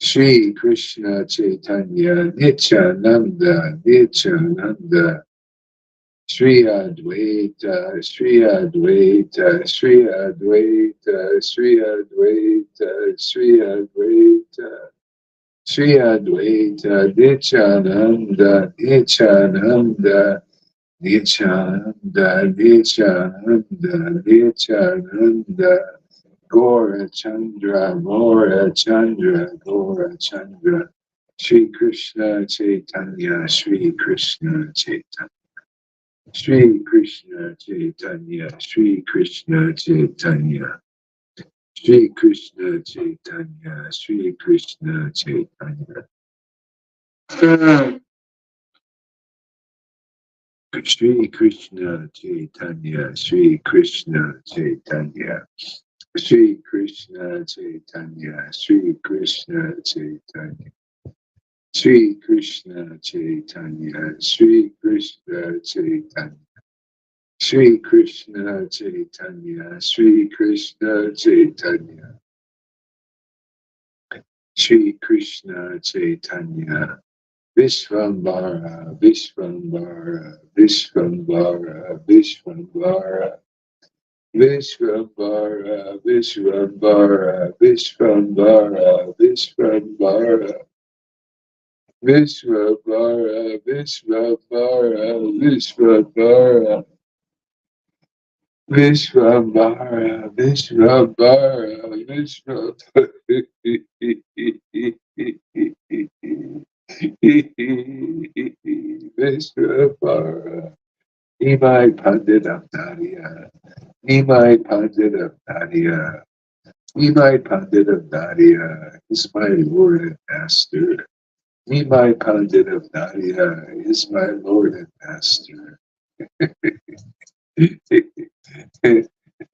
Shri Krishna Chaitanya Nityananda Nityananda Shri Advaita Shri Advaita Shri Advaita Shri Advaita Shri Advaita Shri Advaita Nityananda Nityananda Nityananda Nityananda Nityananda Gora Chandra, Gora Chandra, Gora Chandra, Shri Krishna Chaitanya, Shri Krishna Chaitanya, Shri Krishna Chaitanya, Shri Krishna Chaitanya, Shri Krishna Chaitanya, Shri Krishna Chaitanya. Shri Krishna Chaitanya, Shri Krishna Chaitanya, Shri Krishna Chaitanya, Shri Krishna Chaitanya, Shri Krishna Chaitanya, Shri Krishna Chaitanya, Shri Krishna Chaitanya, Shri Krishna Chaitanya, Shri Krishna Chaitanya, Vishvambara, Vishvambara, Vishvambara, Vishvambara, Vishvambara, Vishvambara, Vishvambara, Vishvambara, Vishvambara, Vishvambara, Vishvambara, Vishvambara, Vishvambara, Vishvambara, Nimai Pandit Avdariya, Nimai Pandit Avdariya, Nimai Pandit Avdariya is my Lord and Master. Nimai Pandit Avdariya is my Lord and Master.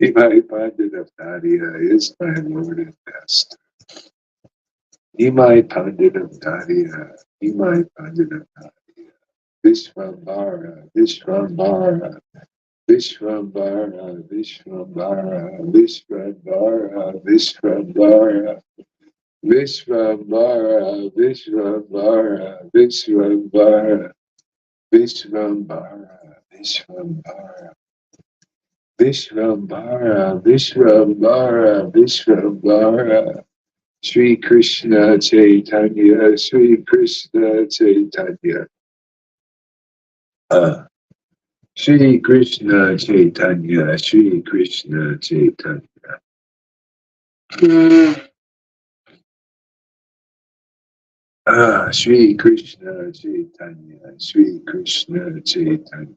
Nimai Pandit Avdariya is my Lord and Master. Nimai Pandit Avdariya, Nimai Pandit Avdariya, Vishvambara, Vishvambara, Vishvambara, Vishvambara, Vishvambara, Vishvambara, Vishvambara, Vishvambara, Vishvambara, Vishvambara, Vishvambara, Vishvambara, Vishvambara, Vishvambara, Shri Krishna Chaitanya, Shri Krishna Chaitanya. Shri Krishna Chaitanya, Shri Krishna Chaitanya. Shri Krishna Chaitanya, Shri Krishna Chaitanya,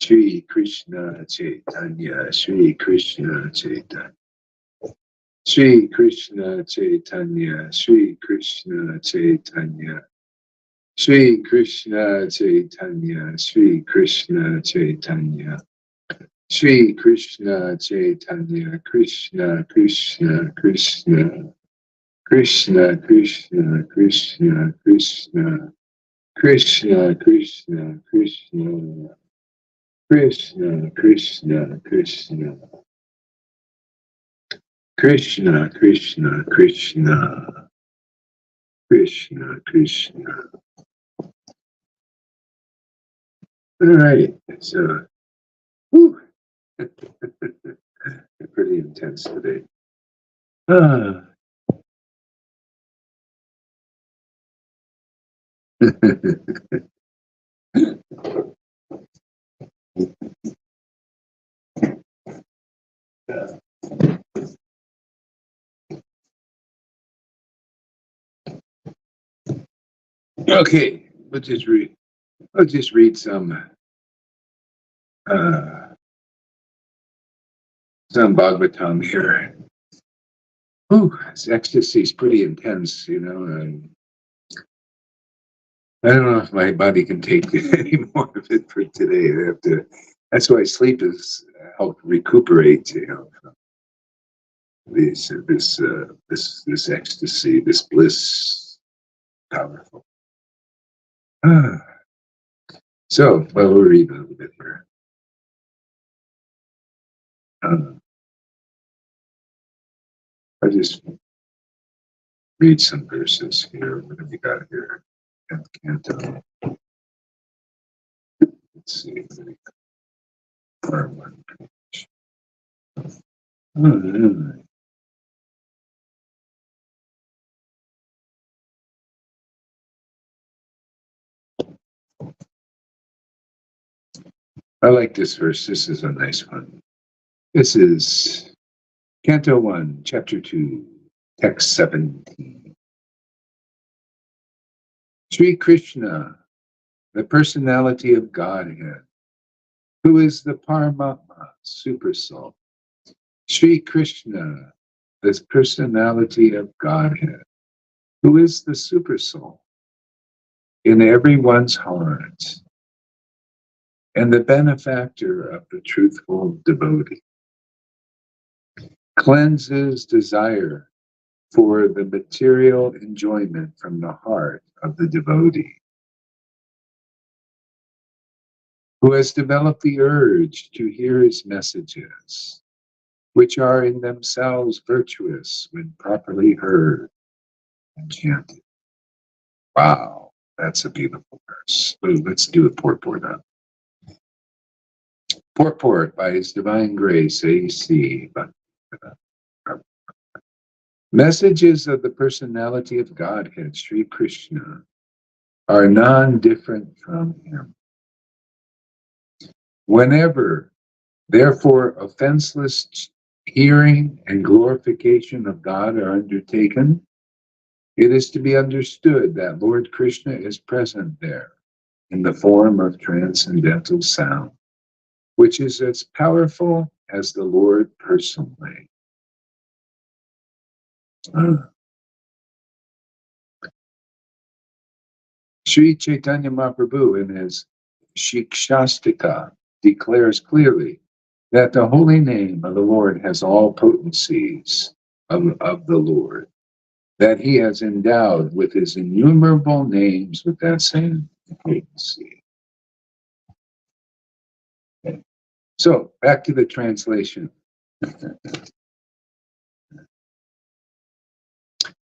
Shri Krishna Chaitanya, Shri Krishna Chaitanya, Shri Krishna Chaitanya, Shri Krishna Chaitanya, Shri Krishna Chaitanya, Shri Krishna Chaitanya, Shri Krishna Chaitanya, Krishna Krishna Krishna, Krishna Krishna Krishna Krishna, Krishna Krishna Krishna, Krishna Krishna Krishna, Krishna Krishna Krishna, Krishna Krishna. All right, so whew, pretty intense today. Okay, let's just read some Bhagavatam here. Ooh, this ecstasy is pretty intense, you know. And I don't know if my body can take any more of it for today. I have to. That's why sleep is help recuperate, you know, from this ecstasy, this bliss, powerful. So, well, we'll read a little bit more. I just read some verses here. What have we got here? Canto. Let's see. Part one. Oh, I like this verse. This is a nice one. This is Canto 1, Chapter 2, Text 17. Sri Krishna, the personality of Godhead, who is the Paramatma, Supersoul. Sri Krishna, the personality of Godhead, who is the Supersoul in everyone's heart, and the benefactor of the truthful devotee, cleanses desire for the material enjoyment from the heart of the devotee, who has developed the urge to hear his messages, which are in themselves virtuous when properly heard and chanted. Wow, that's a beautiful verse. Let's do a purport on it. Purport by His Divine Grace, A.C. Messages of the personality of Godhead, Sri Krishna, are non-different from him. Whenever, therefore, offenseless hearing and glorification of God are undertaken, it is to be understood that Lord Krishna is present there in the form of transcendental sound, which is as powerful as the Lord personally. Sri Chaitanya Mahaprabhu in his Shikshastika declares clearly that the holy name of the Lord has all potencies of the Lord, that he has endowed with his innumerable names with that same potency. Okay. So back to the translation.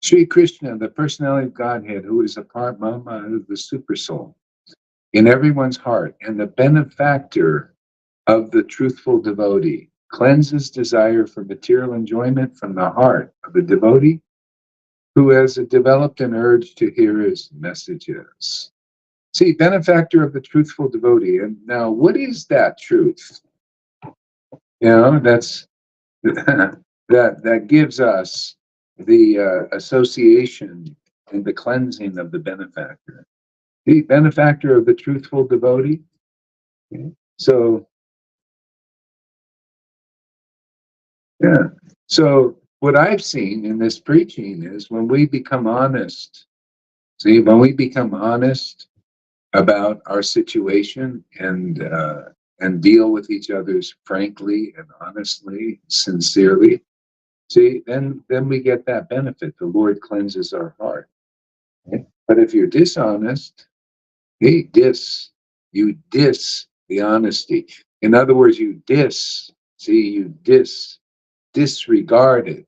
Sri Krishna, the personality of Godhead, who is a Paramatma of the Supersoul in everyone's heart and the benefactor of the truthful devotee, cleanses desire for material enjoyment from the heart of the devotee who has developed an urge to hear his messages. See, benefactor of the truthful devotee. And now, what is that truth? You know, that's that gives us the association and the cleansing of the benefactor. The benefactor of the truthful devotee. Okay. So, yeah. So what I've seen in this preaching is when we become honest, when we become honest about our situation and deal with each other's frankly and honestly, sincerely, then we get that benefit. The Lord cleanses our heart. Okay? But if you're dishonest, you diss the honesty. In other words, you disregard it.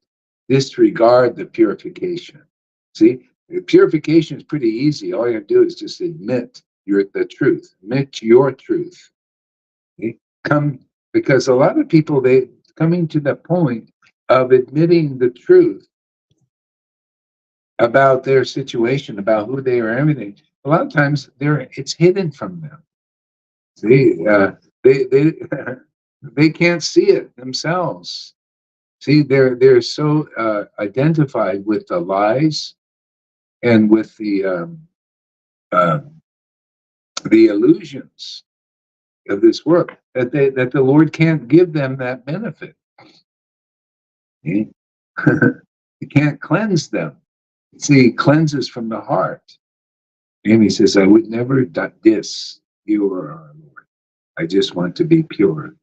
Disregard the purification. See, the purification is pretty easy. All you have to do is just admit the truth. Admit your truth. Okay? Because a lot of people, they coming to the point of admitting the truth about their situation, about who they are, everything. A lot of times, it's hidden from them. See, they they can't see it themselves. See, they're so identified with the lies and with uh, the illusions of this work that the Lord can't give them that benefit. He, he can't cleanse them. See, he cleanses from the heart. And he says, I would never diss you or our Lord. I just want to be pure.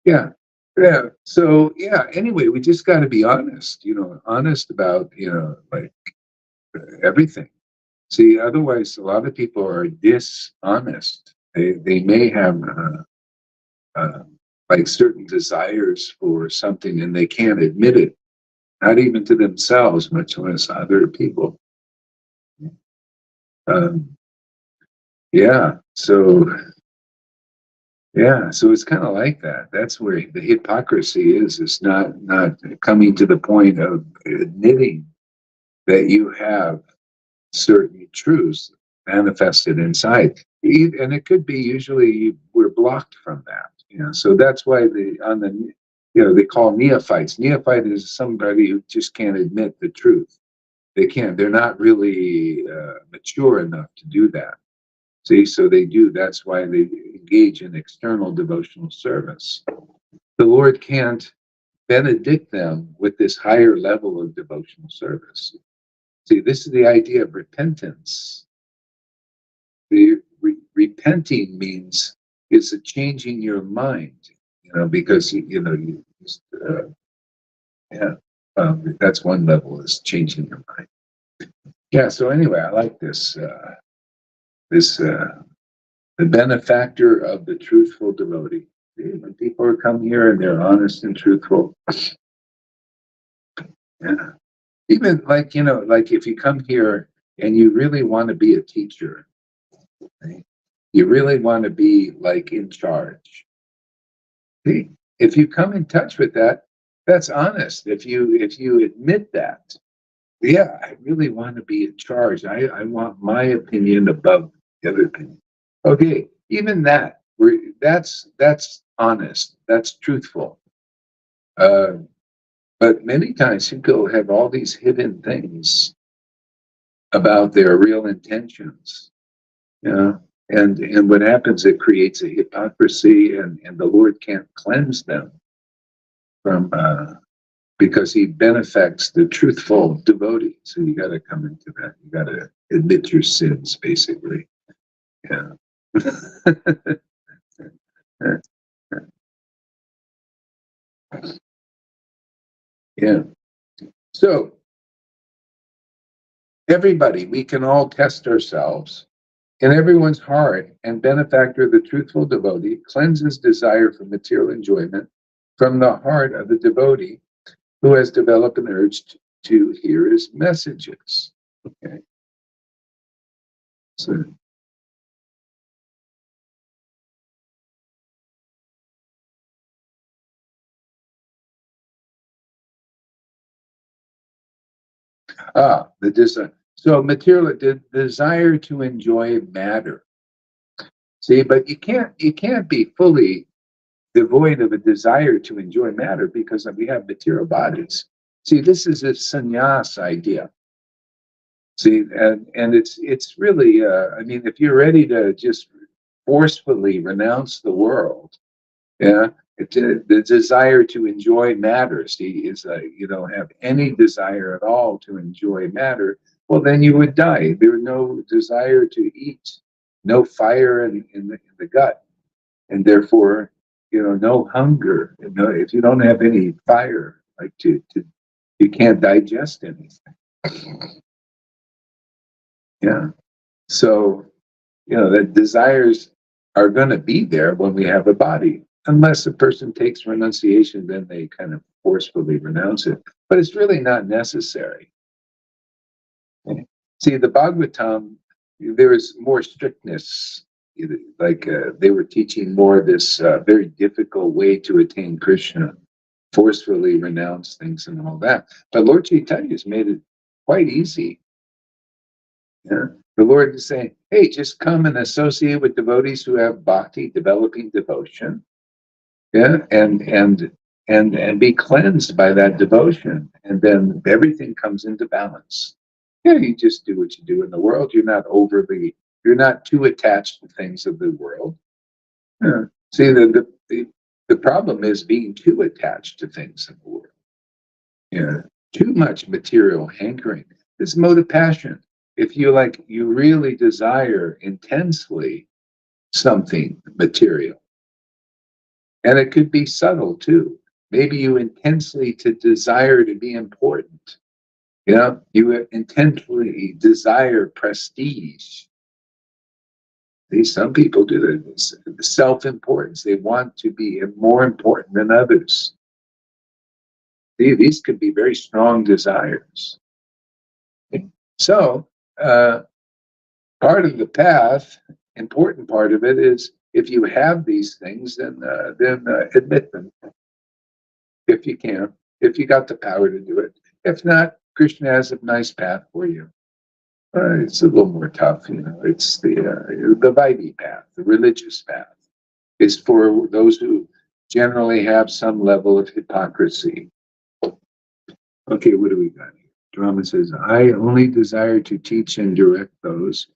Yeah. Yeah. So yeah, anyway, we just got to be honest, honest about, like everything. See, otherwise, a lot of people are dishonest. They may have uh, like certain desires for something and they can't admit it. not even to themselves, much less other people. Um, yeah, so so it's kind of like that. That's where the hypocrisy is. It's not coming to the point of admitting that you have certain truths manifested inside. And it could be usually we're blocked from that. So that's why they call neophytes. Neophyte is somebody who just can't admit the truth. They can't. They're not really mature enough to do that. See, so they do. That's why they engage in external devotional service. The Lord can't benedict them with this higher level of devotional service. See, this is the idea of repentance. The repenting means it's a changing your mind, because you just, yeah, that's one level, is changing your mind. Yeah. So anyway, I like this. The benefactor of the truthful devotee. See, when people come here and they're honest and truthful, yeah. Even like if you come here and you really want to be a teacher, right? You really want to be like in charge. See, if you come in touch with that, that's honest. If you admit that, yeah, I really want to be in charge. I want my opinion above the other opinion. Okay, even that, that's honest. That's truthful. Uh, but many times people have all these hidden things about their real intentions. And what happens, it creates a hypocrisy, and the Lord can't cleanse them from because he benefacts the truthful devotee. So you got to come into that. You got to admit your sins, basically. Yeah. Yeah. So everybody, we can all test ourselves. In everyone's heart and benefactor, the truthful devotee cleanses desire for material enjoyment from the heart of the devotee who has developed an urge to hear his messages. Okay. So, the desire. So material, the desire to enjoy matter. See, but you can't be fully devoid of a desire to enjoy matter because we have material bodies. See, this is a sannyas idea. See, and it's really, I mean, if you're ready to just forcefully renounce the world, yeah, the desire to enjoy matter. See, is you don't have any desire at all to enjoy matter. Well, then you would die. There's no desire to eat, no fire in the gut, and therefore, no hunger. If you don't have any fire, like you can't digest anything. Yeah. So, the desires are going to be there when we have a body, unless a person takes renunciation, then they kind of forcefully renounce it. But it's really not necessary. Okay. See, the Bhagavatam, there is more strictness. Like they were teaching more this very difficult way to attain Krishna, forcefully renounce things and all that. But Lord Chaitanya has made it quite easy. Yeah. The Lord is saying, hey, just come and associate with devotees who have bhakti, developing devotion. Yeah, and be cleansed by that devotion. And then everything comes into balance. Yeah, you just do what you do in the world. You're not too attached to things of the world. Yeah. See, the problem is being too attached to things in the world. Yeah, too much material hankering. This mode of passion. If you really desire intensely something material, and it could be subtle too. Maybe you intensely to desire to be important. You intensely desire prestige. Some people do this. Self-importance. They want to be more important than others. These could be very strong desires. So, part of the path, important part of it, is if you have these things, then admit them if you can, if you got the power to do it. If not, Krishna has a nice path for you. It's a little more tough, you know. It's the Vaidhi path, the religious path, is for those who generally have some level of hypocrisy. Okay, what do we got here? Drama says, I only desire to teach and direct those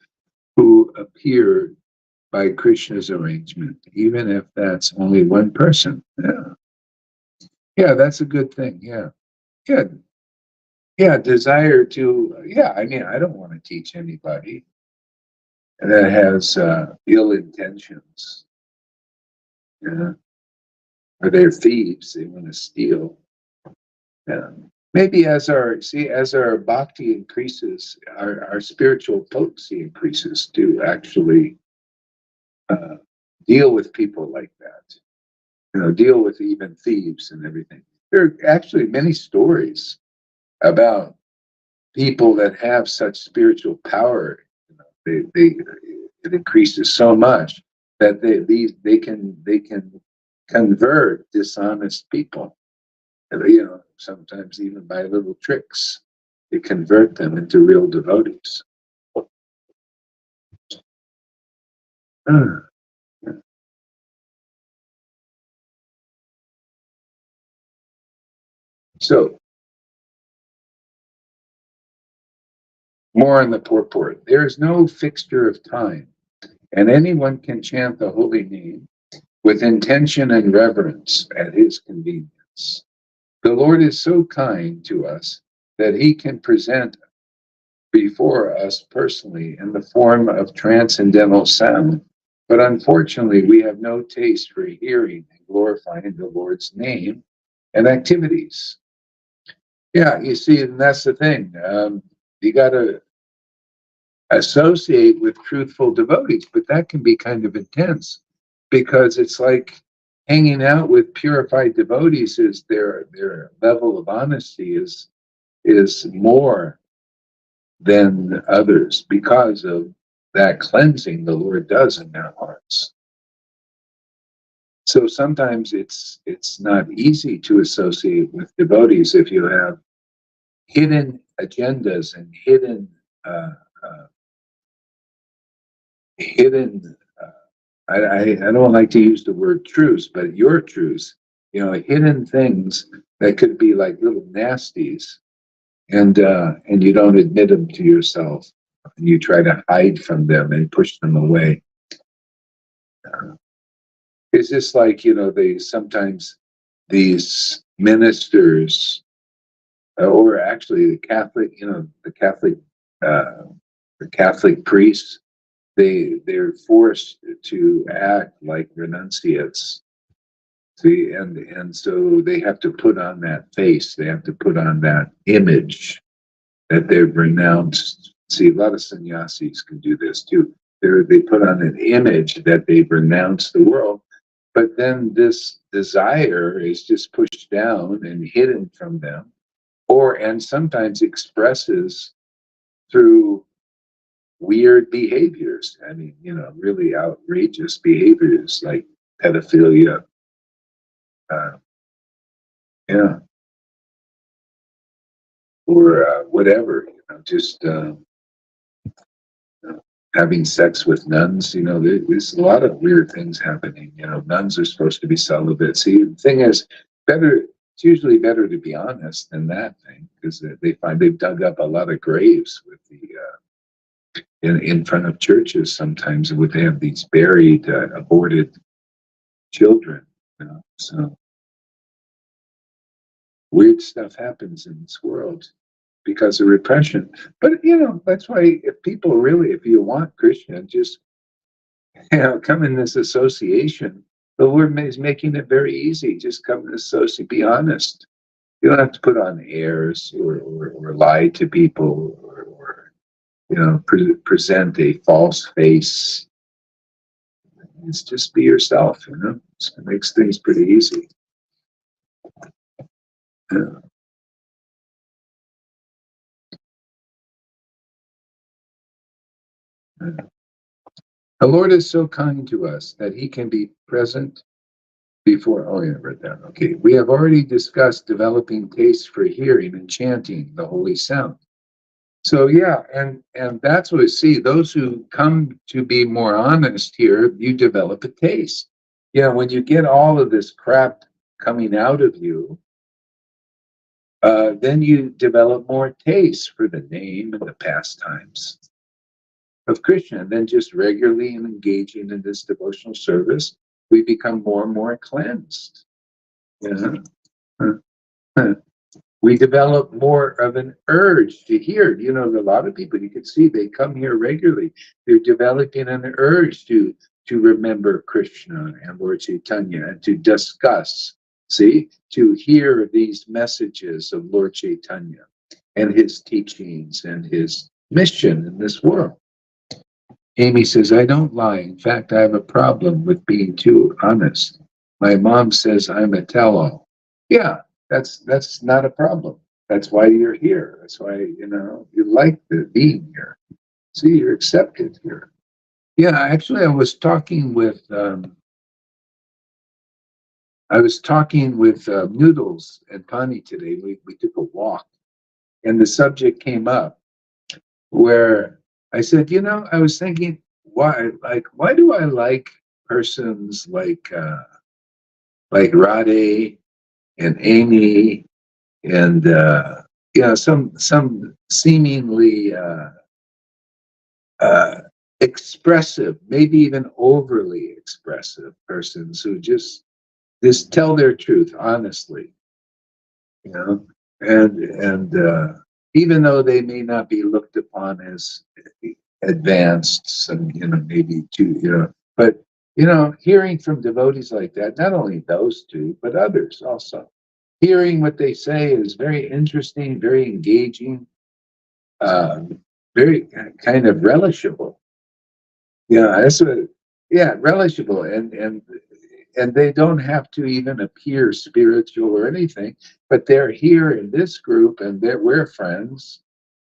who appear by Krishna's arrangement, even if that's only one person. Yeah, yeah, that's a good thing. Yeah, yeah, yeah. Desire to. Yeah, I mean, I don't want to teach anybody that has ill intentions. Yeah, or they're thieves. They want to steal. Yeah. Maybe as our bhakti increases, our spiritual potency increases to actually uh, deal with people like that. You know, deal with even thieves and everything. There are actually many stories about people that have such spiritual power. You know, they it increases so much that they can convert dishonest people. And, you know, sometimes even by little tricks, they convert them into real devotees. Ah, yeah. So more on the purport. There is no fixture of time, and anyone can chant the holy name with intention and reverence at his convenience. The Lord is so kind to us that he can present before us personally in the form of transcendental sound. But unfortunately, we have no taste for hearing and glorifying the Lord's name and activities. Yeah, you see, and that's the thing. You got to associate with truthful devotees, but that can be kind of intense because it's like hanging out with purified devotees. Is their level of honesty is more than others because of that cleansing the Lord does in their hearts. So sometimes it's not easy to associate with devotees if you have hidden agendas and uh, uh, hidden. I don't like to use the word truths, but your truths, you know, hidden things that could be like little nasties, and you don't admit them to yourself, and you try to hide from them and push them away. It's just like, you know, they sometimes these ministers, or actually the Catholic, you know, uh, the Catholic priests, they're forced to act like renunciates. See, and so they have to put on that face. They have to put on that image that they've renounced. See, a lot of sannyasis can do this too. They put on an image that they've renounced the world, but then this desire is just pushed down and hidden from them, and sometimes expresses through weird behaviors. I mean, you know, really outrageous behaviors like pedophilia, uh, yeah, or whatever. You know, just having sex with nuns. You know, there's a lot of weird things happening. You know, nuns are supposed to be celibate. See, the thing is, better. It's usually better to be honest than that thing, because they find they've dug up a lot of graves with the in front of churches. Sometimes would they have these buried, aborted children. You know? So weird stuff happens in this world because of repression. But you know, that's why if people really, if you want Krishna, just, you know, come in this association. The Lord is making it very easy. Just come and associate. Be honest. You don't have to put on airs or lie to people or you know, present a false face. It's just be yourself. You know, so it makes things pretty easy. Yeah. The Lord is so kind to us that he can be present before. Oh, yeah, right down. Okay. We have already discussed developing taste for hearing and chanting the holy sound. So yeah, and that's what I see. Those who come to be more honest here, you develop a taste. Yeah, when you get all of this crap coming out of you, then you develop more taste for the name and the pastimes of Krishna. And then just regularly and engaging in this devotional service, we become more and more cleansed. You know? We develop more of an urge to hear. You know, a lot of people you can see they come here regularly. They're developing an urge to remember Krishna and Lord Chaitanya and to discuss, see, to hear these messages of Lord Chaitanya and his teachings and his mission in this world. Amy says, I don't lie. In fact, I have a problem with being too honest. My mom says I'm a tell-all. Yeah, that's not a problem. That's why you're here. That's why, you like being here. See, you're accepted here. Yeah, actually, I was talking with Noodles and Pani today. We took a walk, and the subject came up where I said, I was thinking, why do I like persons like Rade and Amy and some seemingly expressive, maybe even overly expressive persons who just tell their truth honestly, you know, and even though they may not be looked upon as advanced, and maybe too, but hearing from devotees like that, not only those two, but others also, hearing what they say is very interesting, very engaging, very kind of relishable. Yeah, that's what. Yeah, relishable, and they don't have to even appear spiritual or anything, but they're here in this group, and we're friends,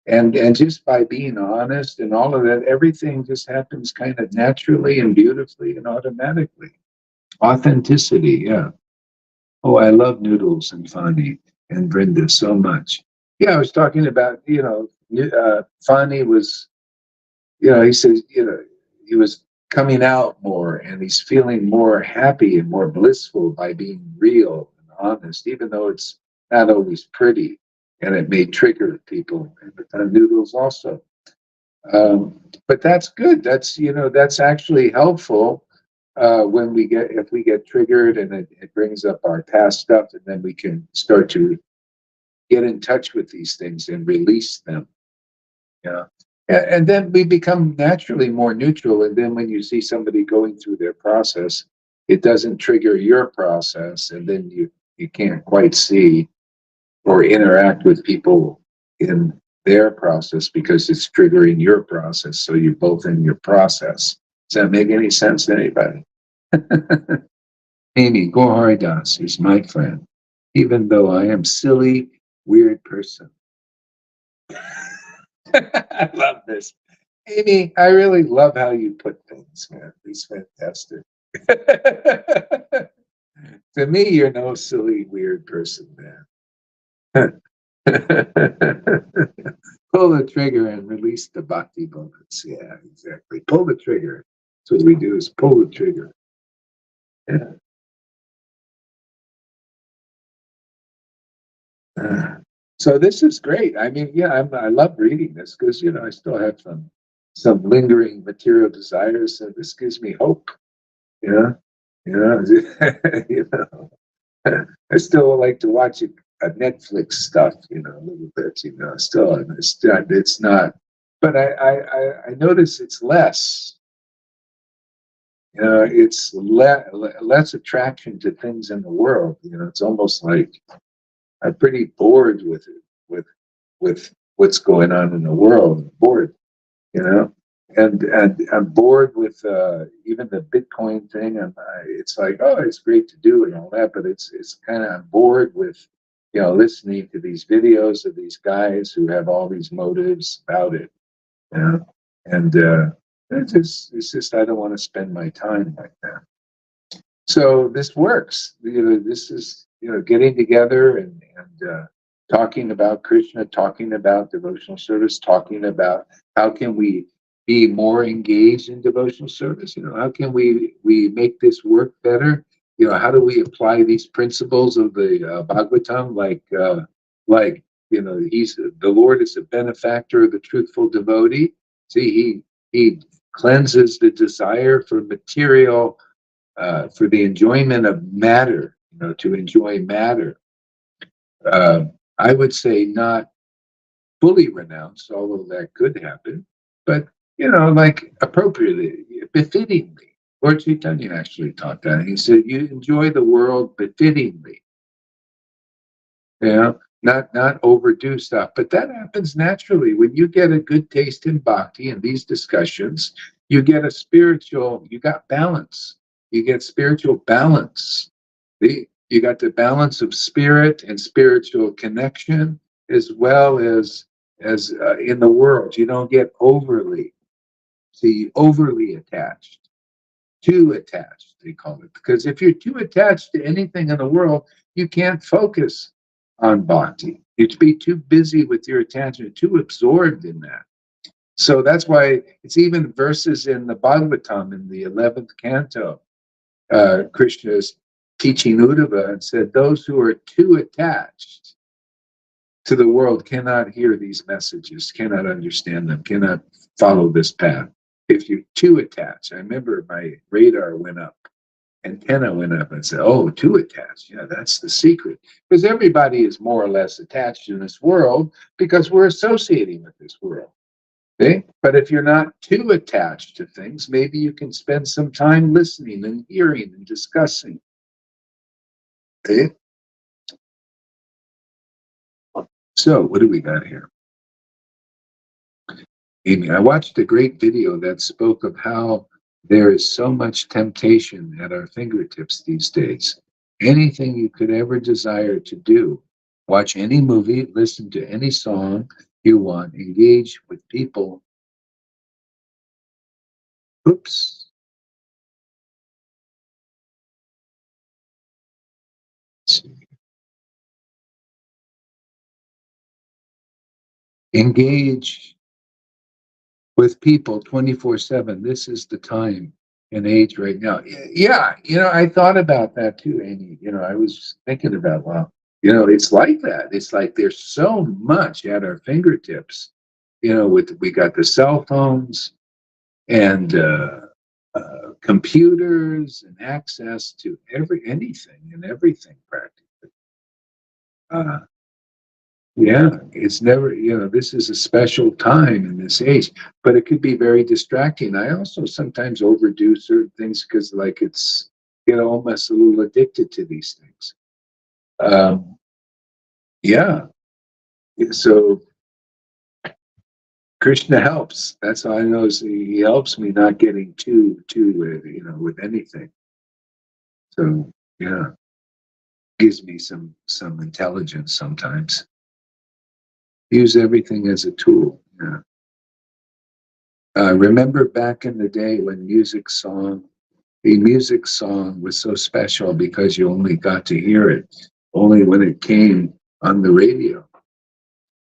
and just by being honest and all of that, everything just happens kind of naturally and beautifully and automatically. Authenticity, yeah. Oh, I love Noodles and Fani and Brenda so much. Yeah, I was talking about, Fani was, he says, he was coming out more and he's feeling more happy and more blissful by being real and honest, even though it's not always pretty and it may trigger people. And Noodles also. But that's good. That's actually helpful when if we get triggered and it brings up our past stuff, and then we can start to get in touch with these things and release them. Yeah. And then we become naturally more neutral. And then when you see somebody going through their process, it doesn't trigger your process. And then you can't quite see or interact with people in their process because it's triggering your process. So you're both in your process. Does that make any sense to anybody? Amy Goharidas is my friend, even though I am silly, weird person. I love this. Amy, I really love how you put things, man. It's fantastic. To me, you're no silly, weird person, man. Pull the trigger and release the bhakti bullets. Yeah, exactly. Pull the trigger. That's what we do, is pull the trigger. Yeah. So this is great. I mean, yeah, I love reading this because I still have some lingering material desires. So this gives me hope. Yeah, yeah, you know. I still like to watch a Netflix stuff, a little bit. Still, it's not. But I notice it's less. It's less attraction to things in the world. It's almost like I'm pretty bored with it, with what's going on in the world. I'm bored, you know, and I'm bored with even the Bitcoin thing. It's like, oh, it's great to do and all that, but it's kind of, I'm bored with listening to these videos of these guys who have all these motives about it. And it's just I don't want to spend my time like that. So this works. This is getting together and talking about Krishna, talking about devotional service, talking about how can we be more engaged in devotional service. How can we make this work better? How do we apply these principles of the Bhagavatam, like he's the Lord is a benefactor of the truthful devotee. See, he cleanses the desire for material, for the enjoyment of matter, to enjoy matter. I would say not fully renounced, although that could happen, but like appropriately, befittingly. Lord Chaitanya actually taught that. He said, "You enjoy the world befittingly." Not overdo stuff. But that happens naturally. When you get a good taste in bhakti and these discussions, you get you got balance. You get spiritual balance. You got the balance of spirit and spiritual connection, as well as in the world. You don't get overly attached. Too attached, they call it. Because if you're too attached to anything in the world, you can't focus on bhakti. You'd be too busy with your attachment, too absorbed in that. So that's why it's even verses in the Bhagavatam in the 11th canto. Krishna is teaching Uddhava and said, those who are too attached to the world cannot hear these messages, cannot understand them, cannot follow this path. If you're too attached, I remember my radar went up, antenna went up, and said, "Oh, too attached. Yeah, that's the secret." Because everybody is more or less attached in this world because we're associating with this world. Okay? But if you're not too attached to things, maybe you can spend some time listening and hearing and discussing. Okay? So, what do we got here? Amy, I watched a great video that spoke of how there is so much temptation at our fingertips these days. Anything you could ever desire to do. Watch any movie, listen to any song you want, engage with people. Oops. Engage with people 24/7. This is the time and age right now. Yeah, I thought about that too, Amy. I was thinking about, wow, it's like that. It's like there's so much at our fingertips. We got the cell phones and computers and access to anything and everything practically. Uh, Yeah, it's never, this is a special time in this age, but it could be very distracting. I also sometimes overdo certain things because, like, it's, almost a little addicted to these things. Yeah, so Krishna helps. That's all I know is he helps me not getting too, with anything. So, yeah, gives me some intelligence sometimes. Use everything as a tool. Yeah. Remember back in the day when a music song was so special because you only got to hear it only when it came on the radio.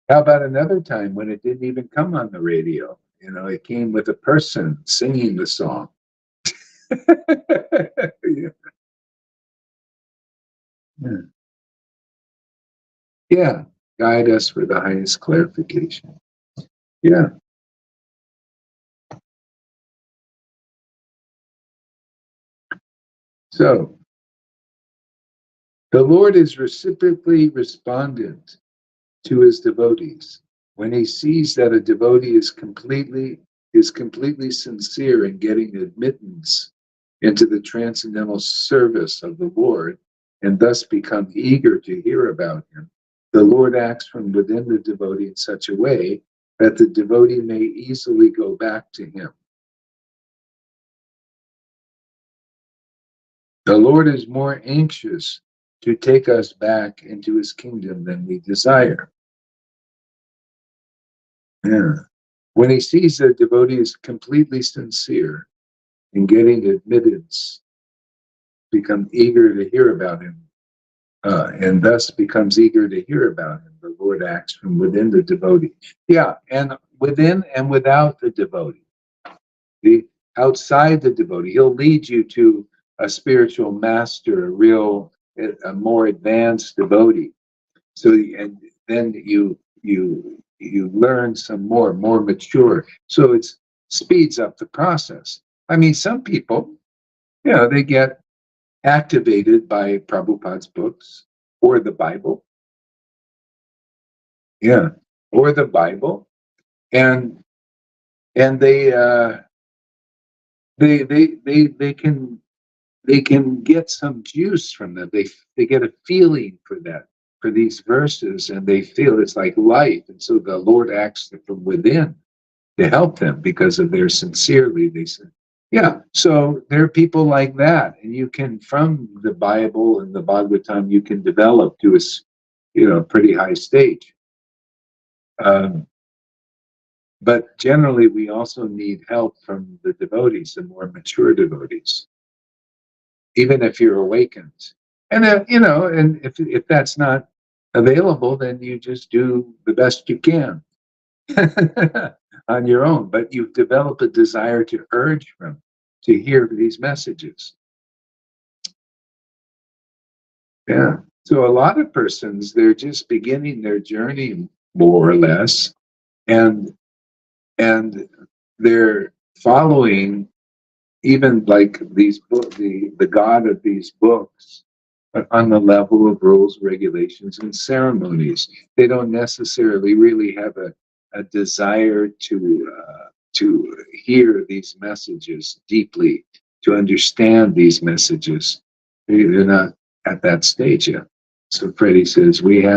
How about another time when it didn't even come on the radio? It came with a person singing the song. Yeah. Yeah. Yeah. Guide us for the highest clarification. Yeah. So the Lord is reciprocally respondent to his devotees. When he sees that a devotee is completely sincere in getting admittance into the transcendental service of the Lord, and thus become eager to hear about him, the Lord acts from within the devotee in such a way that the devotee may easily go back to him. The Lord is more anxious to take us back into his kingdom than we desire. Yeah. When he sees that a devotee is completely sincere in getting admittance, become eager to hear about him, and thus becomes eager to hear about him, the Lord acts from within the devotee. Yeah, and within and without the devotee. The outside the devotee, he'll lead you to a spiritual master, a more advanced devotee. So, and then you learn some more mature. So it speeds up the process. I mean, some people, they get activated by Prabhupada's books or the Bible, or the Bible, and they can get some juice from that. They get a feeling for these verses, and they feel it's like life, and so the Lord acts from within to help them because of their sincerely. They said, yeah. So there are people like that, and you can, from the Bible and the Bhagavatam, you can develop to a pretty high stage. But generally, we also need help from the devotees, the more mature devotees, even if you're awakened. And and if that's not available, then you just do the best you can on your own. But you've developed a desire to urge them to hear these messages. Yeah. So a lot of persons, they're just beginning their journey, more or less, and and they're following even like these books, the God of these books, on the level of rules, regulations, and ceremonies. They don't necessarily really have a desire to hear these messages deeply, to understand these messages. They're not at that stage yet. So Freddie says we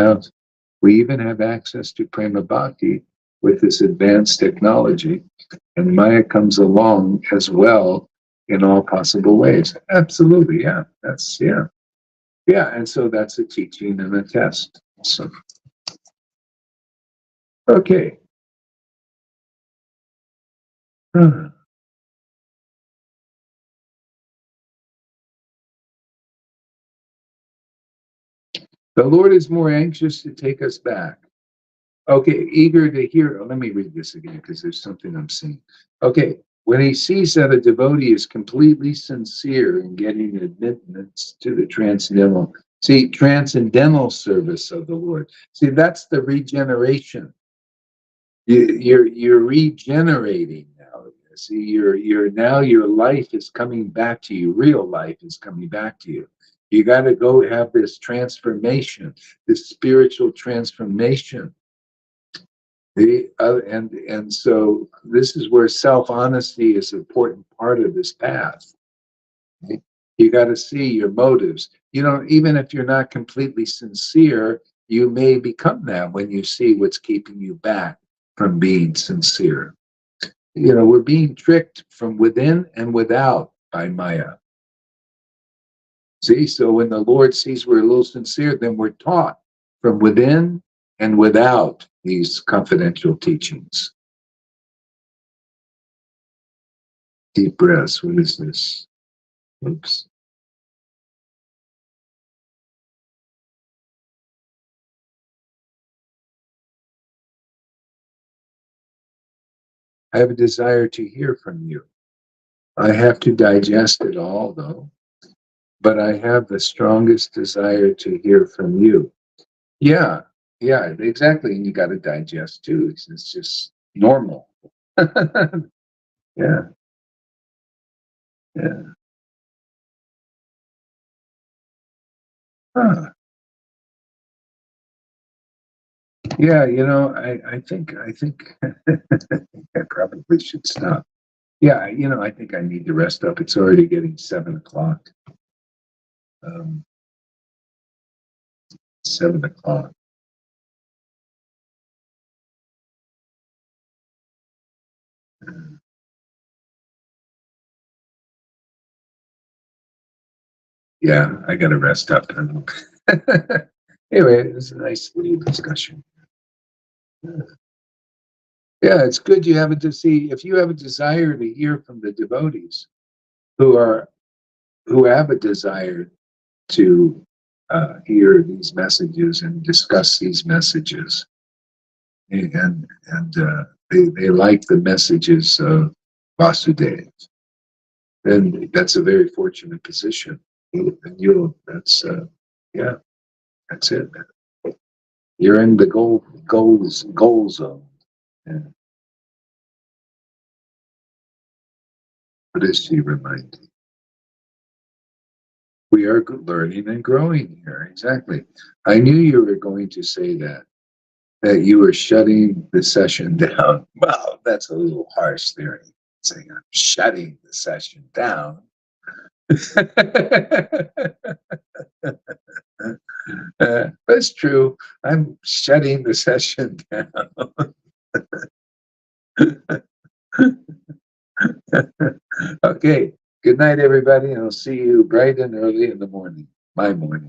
even have access to prema bhakti with this advanced technology, and Maya comes along as well in all possible ways. Absolutely, yeah. Yeah, and so that's a teaching and a test. So, okay. The Lord is more anxious to take us back. Okay, eager to hear. Let me read this again because there's something I'm seeing. Okay, when he sees that a devotee is completely sincere in getting admittance to the transcendental service of the Lord. See, that's the regeneration. You're regenerating now. See, you're now, your life is coming back to you. Real life is coming back to you. You got to go have this transformation, this spiritual transformation. And so this is where self-honesty is an important part of this path. You got to see your motives. Even if you're not completely sincere, you may become that when you see what's keeping you back from being sincere. We're being tricked from within and without by Maya. See, so when the Lord sees we're a little sincere, then we're taught from within and without these confidential teachings. Deep breaths. What is this? Oops. I have a desire to hear from you. I have to digest it all, though. But I have the strongest desire to hear from you. Yeah, exactly. And you got to digest too. It's just normal. Yeah, yeah. Huh. Yeah, I think I probably should stop. Yeah, I think I need to rest up. It's already getting 7 o'clock. 7 o'clock. Yeah, I got to rest up. Anyway, it's a nice little discussion. Yeah, it's good you have it to see. If you have a desire to hear from the devotees who are who have a desire to hear these messages and discuss these messages, and they like the messages of Vasudev, then that's a very fortunate position. And you, that's yeah, that's it. You're in the goal zone. Yeah. What is she reminding? We are learning and growing here. Exactly. I knew you were going to say that you were shutting the session down. Well, that's a little harsh there, saying I'm shutting the session down. That's true. I'm shutting the session down. Okay. Good night, everybody. And I'll see you bright and early in the morning. My morning.